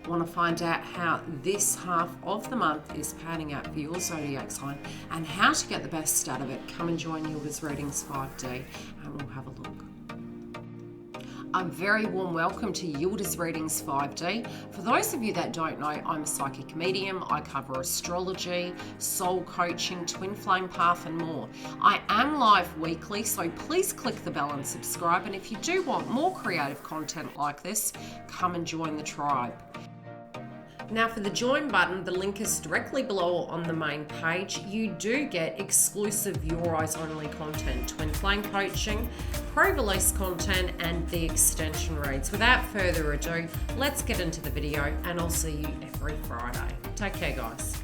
Want to find out how this half of the month is panning out for your zodiac sign and how to get the best out of it? Come and join YILDIZ Readings 5D and we'll have a look. A very warm welcome to YILDIZ Readings 5D. For those of you that don't know, I'm a psychic medium. I cover astrology, soul coaching, twin flame path and more. I am live weekly, so please click the bell and subscribe. And if you do want more creative content like this, come and join the tribe. Now for the join button, the link is directly below on the main page. You do get exclusive Your Eyes Only content, twin flame coaching, pre-release content and the extension reads. Without further ado, let's get into the video and I'll see you every Friday. Take care guys.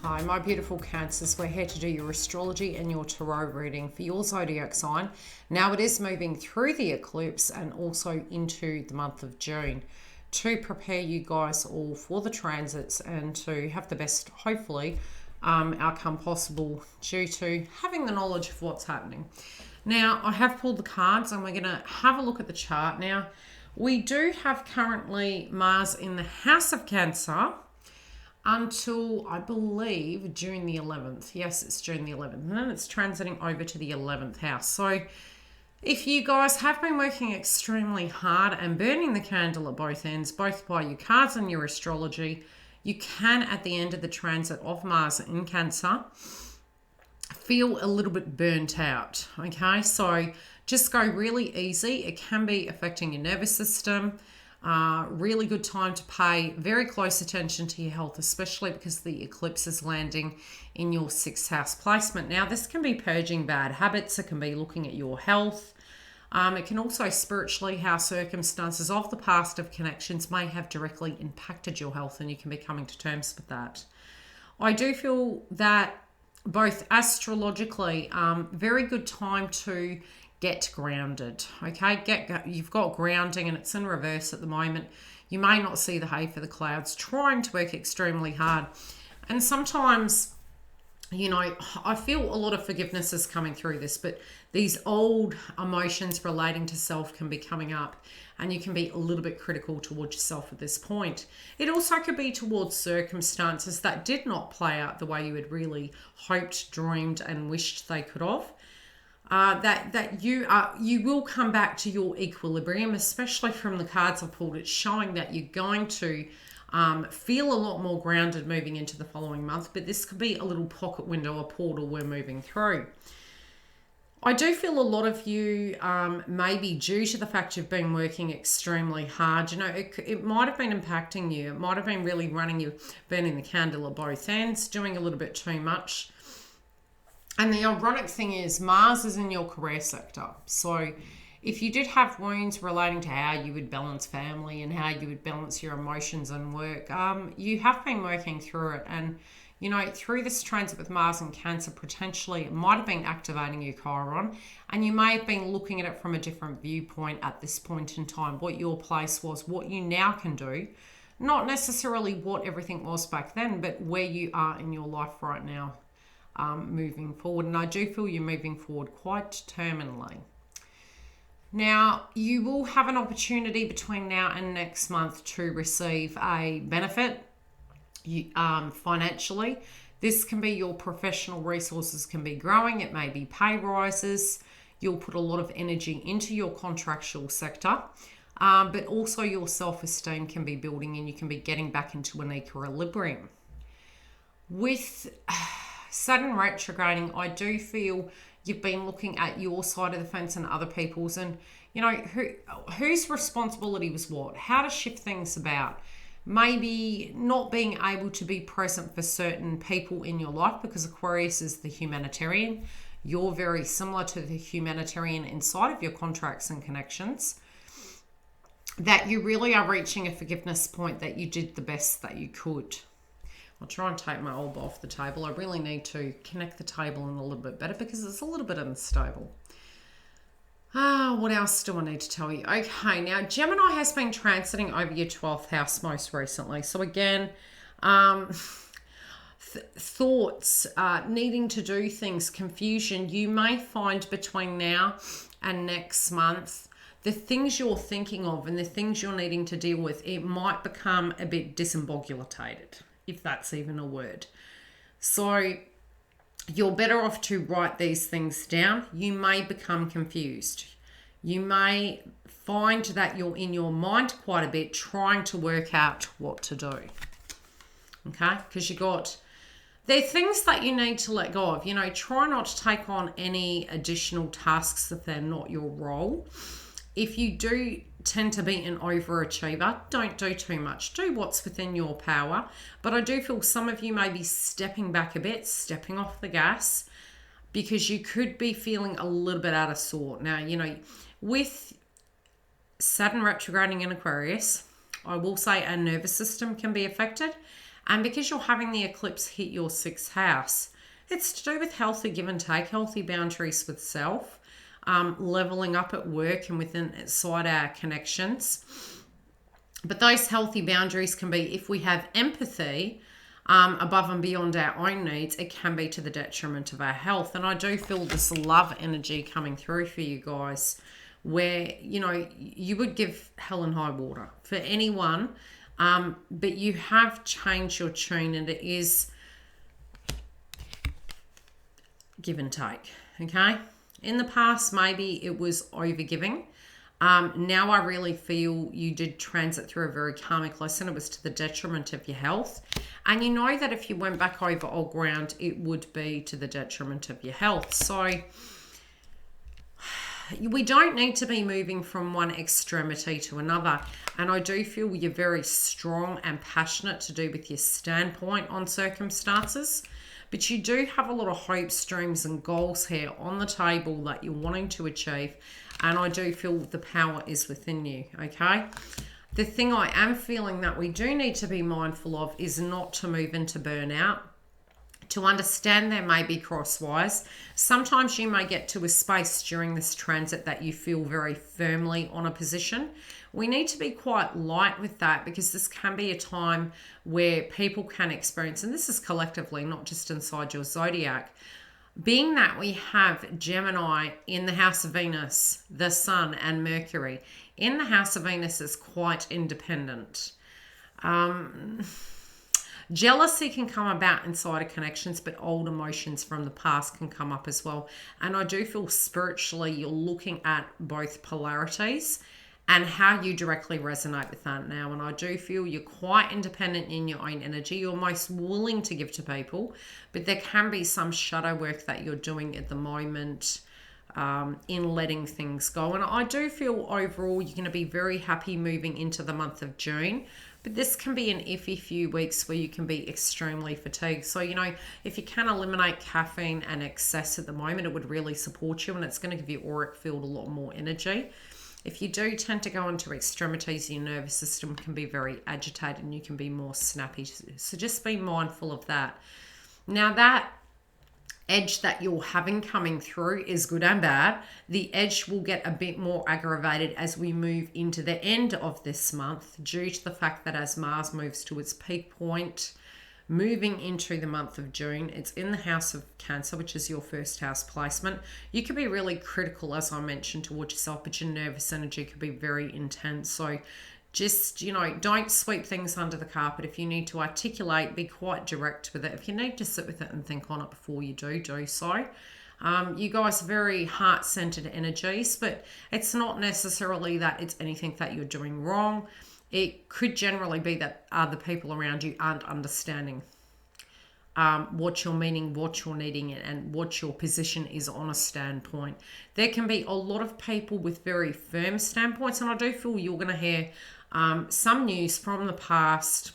Hi my beautiful Cancers, we're here to do your astrology and your tarot reading for your zodiac sign. Now it is moving through the eclipse and also into the month of June, to prepare you guys all for the transits and to have the best, hopefully, outcome possible due to having the knowledge of what's happening. Now, I have pulled the cards and we're going to have a look at the chart. Now, we do have currently Mars in the House of Cancer until, I believe, June the 11th. Yes, it's June the 11th. And then it's transiting over to the 11th house. So, if you guys have been working extremely hard and burning the candle at both ends, both by your cards and your astrology, you can, at the end of the transit of Mars in Cancer, feel a little bit burnt out, okay? So just go really easy. It can be affecting your nervous system. Really good time to pay very close attention to your health, especially because the eclipse is landing in your 6th house placement. Now, this can be purging bad habits. It can be looking at your health. It can also spiritually how circumstances of the past of connections may have directly impacted your health, and you can be coming to terms with that. I do feel that both astrologically, very good time to get grounded, okay? You've got grounding and it's in reverse at the moment. You may not see the hay for the clouds, trying to work extremely hard. And sometimes, you know, I feel a lot of forgiveness is coming through this, but these old emotions relating to self can be coming up and you can be a little bit critical towards yourself at this point. It also could be towards circumstances that did not play out the way you had really hoped, dreamed and wished they could have. That you will come back to your equilibrium, especially from the cards I pulled. It's showing that you're going to feel a lot more grounded moving into the following month, but this could be a little pocket window, a portal we're moving through. I do feel a lot of you, maybe due to the fact you've been working extremely hard, you know, it might have been impacting you. It might have been really running you, burning the candle at both ends, doing a little bit too much. And the ironic thing is Mars is in your career sector. So if you did have wounds relating to how you would balance family and how you would balance your emotions and work, you have been working through it. And, you know, through this transit with Mars and Cancer, potentially it might have been activating your Chiron. And you may have been looking at it from a different viewpoint at this point in time, what your place was, what you now can do. Not necessarily what everything was back then, but where you are in your life right now. Moving forward, and I do feel you're moving forward quite determinedly. Now, you will have an opportunity between now and next month to receive a benefit financially. This can be your professional resources can be growing. It may be pay rises. You'll put a lot of energy into your contractual sector, but also your self-esteem can be building and you can be getting back into an equilibrium. With Saturn retrograding, I do feel you've been looking at your side of the fence and other people's, and you know whose responsibility was what, how to shift things about. Maybe not being able to be present for certain people in your life because Aquarius is the humanitarian. You're very similar to the humanitarian inside of your contracts and connections. That you really are reaching a forgiveness point that you did the best that you could. I'll try and take my orb off the table. I really need to connect the table in a little bit better because it's a little bit unstable. What else do I need to tell you? Okay, now Gemini has been transiting over your 12th house most recently. So again, thoughts, needing to do things, confusion. You may find between now and next month the things you're thinking of and the things you're needing to deal with, it might become a bit disembogulated, if that's even a word. So you're better off to write these things down. You may become confused. You may find that you're in your mind quite a bit trying to work out what to do. Okay? Because there are things that you need to let go of. You know, try not to take on any additional tasks if they're not your role. If you do tend to be an overachiever, don't do too much. Do what's within your power. But I do feel some of you may be stepping back a bit, stepping off the gas, because you could be feeling a little bit out of sort. Now, you know, with Saturn retrograding in Aquarius, I will say our nervous system can be affected. And because you're having the eclipse hit your 6th house, it's to do with healthy give and take, healthy boundaries with self, leveling up at work and within inside our connections. But those healthy boundaries can be, if we have empathy above and beyond our own needs, it can be to the detriment of our health. And I do feel this love energy coming through for you guys, where, you know, you would give hell and high water for anyone, but you have changed your tune, and it is give and take. Okay, in the past maybe it was overgiving. Now I really feel you did transit through a very karmic lesson. It was to the detriment of your health, and you know that if you went back over old ground, it would be to the detriment of your health. So we don't need to be moving from one extremity to another. And I do feel you're very strong and passionate to do with your standpoint on circumstances. But you do have a lot of hopes, dreams and goals here on the table that you're wanting to achieve. And I do feel the power is within you, okay? The thing I am feeling that we do need to be mindful of is not to move into burnout. To understand there may be crosswise. Sometimes you may get to a space during this transit that you feel very firmly on a position. We need to be quite light with that, because this can be a time where people can experience, and this is collectively, not just inside your zodiac, being that we have Gemini in the house of Venus, the Sun and Mercury. In the house of Venus is quite independent. Jealousy can come about inside of connections, but old emotions from the past can come up as well. And I do feel spiritually you're looking at both polarities and how you directly resonate with that now. And I do feel you're quite independent in your own energy. You're most willing to give to people, but there can be some shadow work that you're doing at the moment in letting things go. And I do feel overall you're going to be very happy moving into the month of June. But this can be an iffy few weeks where you can be extremely fatigued. So, you know, if you can eliminate caffeine and excess at the moment, it would really support you, and it's going to give your auric field a lot more energy. If you do tend to go into extremities, your nervous system can be very agitated and you can be more snappy. So just be mindful of that. Now, that edge that you're having coming through is good and bad. The edge will get a bit more aggravated as we move into the end of this month, due to the fact that as Mars moves to its peak point, moving into the month of June, it's in the house of Cancer, which is your first house placement. You could be really critical, as I mentioned, towards yourself, but your nervous energy could be very intense. So just, you know, don't sweep things under the carpet. If you need to articulate, be quite direct with it. If you need to sit with it and think on it before you do so. You guys are very heart-centered energies, but it's not necessarily that it's anything that you're doing wrong. It could generally be that other people around you aren't understanding what you're meaning, what you're needing, and what your position is on a standpoint. There can be a lot of people with very firm standpoints, and I do feel you're going to hear some news from the past,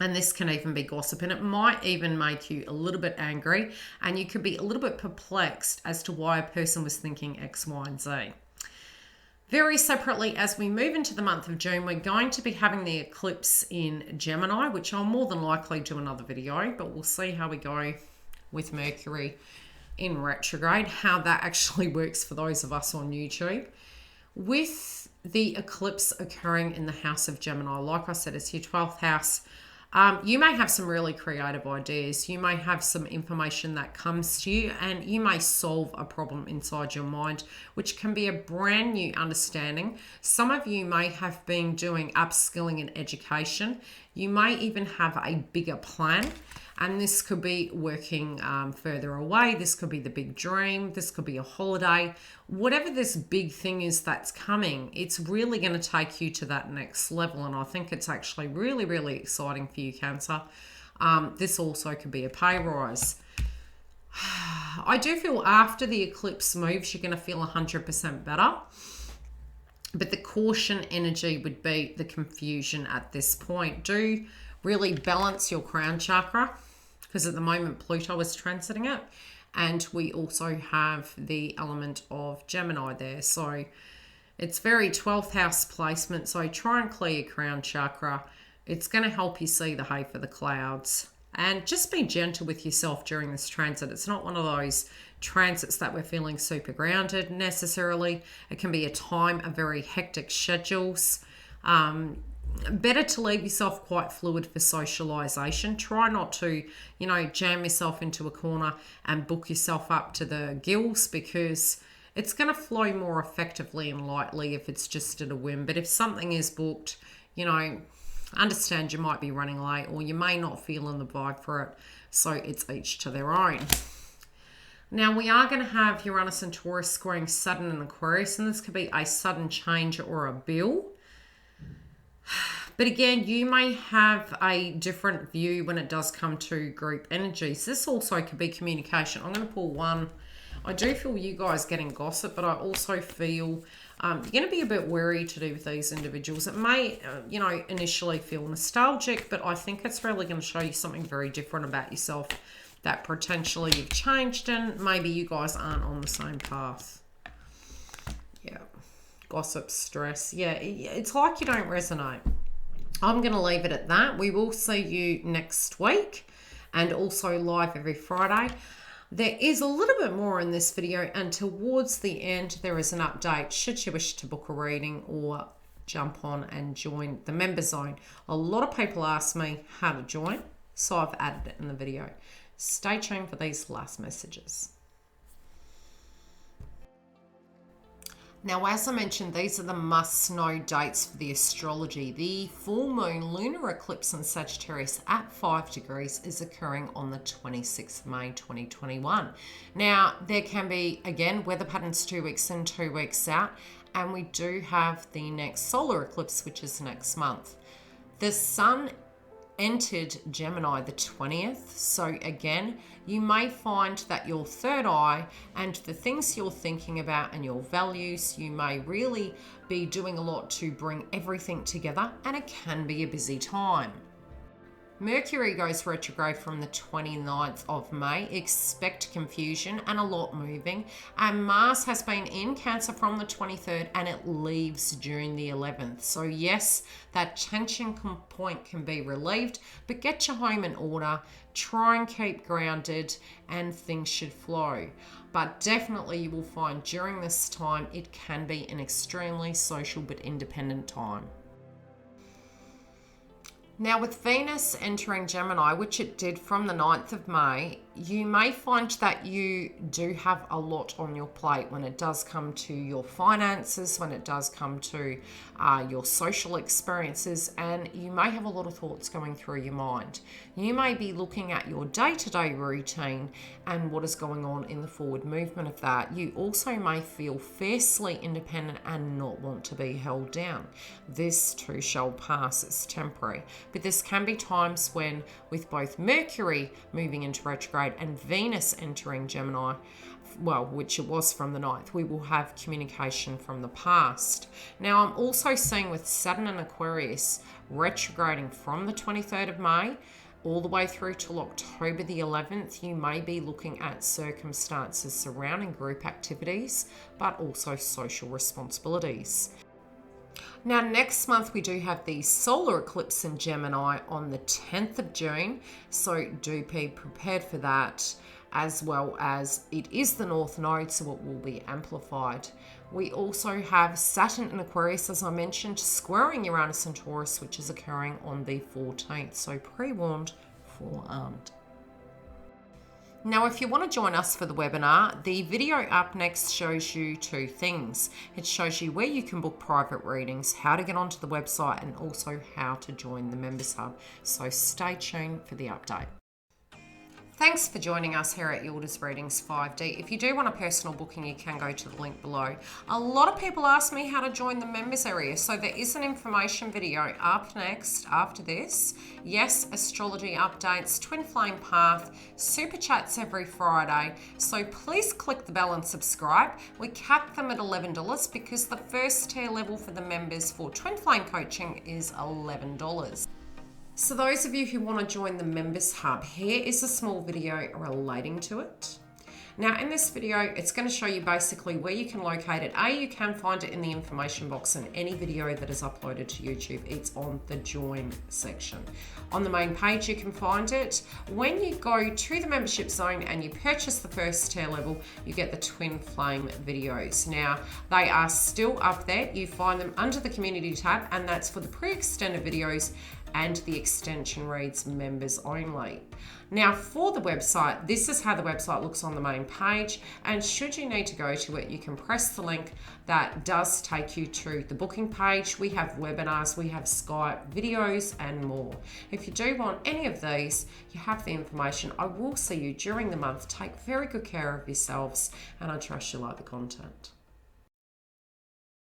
and this can even be gossip, and it might even make you a little bit angry, and you could be a little bit perplexed as to why a person was thinking X, Y, and Z. Very separately, as we move into the month of June, we're going to be having the eclipse in Gemini, which I'll more than likely do another video, but we'll see how we go with Mercury in retrograde, how that actually works for those of us on YouTube. With the eclipse occurring in the house of Gemini, like I said, it's your 12th house. You may have some really creative ideas. You may have some information that comes to you, and you may solve a problem inside your mind, which can be a brand new understanding. Some of you may have been doing upskilling in education. You may even have a bigger plan, and this could be working further away. This could be the big dream. This could be a holiday. Whatever this big thing is that's coming, it's really going to take you to that next level. And I think it's actually really, really exciting for you, Cancer. This also could be a pay rise. I do feel after the eclipse moves, you're going to feel 100% better. But the caution energy would be the confusion at this point. Do really balance your crown chakra, because at the moment Pluto is transiting it, and we also have the element of Gemini there. So it's very 12th house placement. So try and clear your crown chakra. It's going to help you see the hay for the clouds. And just be gentle with yourself during this transit. It's not one of those transits that we're feeling super grounded necessarily. It can be a time of very hectic schedules. Better to leave yourself quite fluid for socialization. Try not to, jam yourself into a corner and book yourself up to the gills, because it's going to flow more effectively and lightly if it's just at a whim. But if something is booked, understand you might be running late, or you may not feel in the vibe for it. So it's each to their own. Now we are going to have Uranus and Taurus squaring Saturn and Aquarius, and this could be a sudden change or a bill. But again, you may have a different view when it does come to group energies. This also could be communication. I'm going to pull one. I do feel you guys getting gossip, but I also feel you're going to be a bit wary to do with these individuals. It may, initially feel nostalgic, but I think it's really going to show you something very different about yourself that potentially you've changed in. Maybe you guys aren't on the same path. Yeah. Gossip, stress. Yeah, it's like you don't resonate. I'm going to leave it at that. We will see you next week, and also live every Friday. There is a little bit more in this video, and towards the end there is an update should you wish to book a reading or jump on and join the member zone. A lot of people ask me how to join, so I've added it in the video. Stay tuned for these last messages. Now, as I mentioned, these are the must-know dates for the astrology. The full moon lunar eclipse in Sagittarius at 5 degrees is occurring on the 26th of May 2021. Now, there can be, again, weather patterns 2 weeks in, 2 weeks out, and we do have the next solar eclipse, which is next month. The sun entered Gemini the 20th, so again you may find that your third eye and the things you're thinking about and your values, you may really be doing a lot to bring everything together, and it can be a busy time. Mercury goes retrograde from the 29th of May. Expect confusion and a lot moving. And Mars has been in Cancer from the 23rd, and it leaves June the 11th. So yes, that tension point can be relieved, but get your home in order. Try and keep grounded, and things should flow. But definitely you will find during this time it can be an extremely social but independent time. Now, with Venus entering Gemini, which it did from the 9th of May, you may find that you do have a lot on your plate when it does come to your finances, when it does come to your social experiences, and you may have a lot of thoughts going through your mind. You may be looking at your day-to-day routine and what is going on in the forward movement of that. You also may feel fiercely independent and not want to be held down. This too shall pass, it's temporary. But this can be times when, with both Mercury moving into retrograde and Venus entering Gemini, well, which it was from the 9th, we will have communication from the past. Now, I'm also seeing with Saturn and Aquarius retrograding from the 23rd of May all the way through till October the 11th, you may be looking at circumstances surrounding group activities, but also social responsibilities. Now, next month we do have the solar eclipse in Gemini on the 10th of June, so do be prepared for that, as well as it is the North Node, so it will be amplified. We also have Saturn in Aquarius, as I mentioned, squaring Uranus and Taurus, which is occurring on the 14th. So pre-warned, forearmed. Now, if you want to join us for the webinar, the video up next shows you two things. It shows you where you can book private readings, how to get onto the website, and also how to join the Members Hub. So stay tuned for the update. Thanks for joining us here at YILDIZ Readings 5D. If you do want a personal booking, you can go to the link below. A lot of people ask me how to join the members area, so there is an information video up next after this. Yes, astrology updates, twin flame path, super chats every Friday. So please click the bell and subscribe. We cap them at $11 because the first tier level for the members for twin flame coaching is $11. So those of you who want to join the Members Hub, here is a small video relating to it. Now in this video, it's going to show you basically where you can locate it. You can find it in the information box, and any video that is uploaded to YouTube, it's on the join section. On the main page, you can find it. When you go to the membership zone and you purchase the first tier level, you get the twin flame videos. Now they are still up there. You find them under the community tab, and that's for the pre-extended videos, and the extension reads members only. Now for the website, this is how the website looks on the main page, and should you need to go to it, you can press the link that does take you to the booking page. We have webinars, we have Skype, videos, and more. If you do want any of these, you have the information. I will see you during the month. Take very good care of yourselves, and I trust you like the content.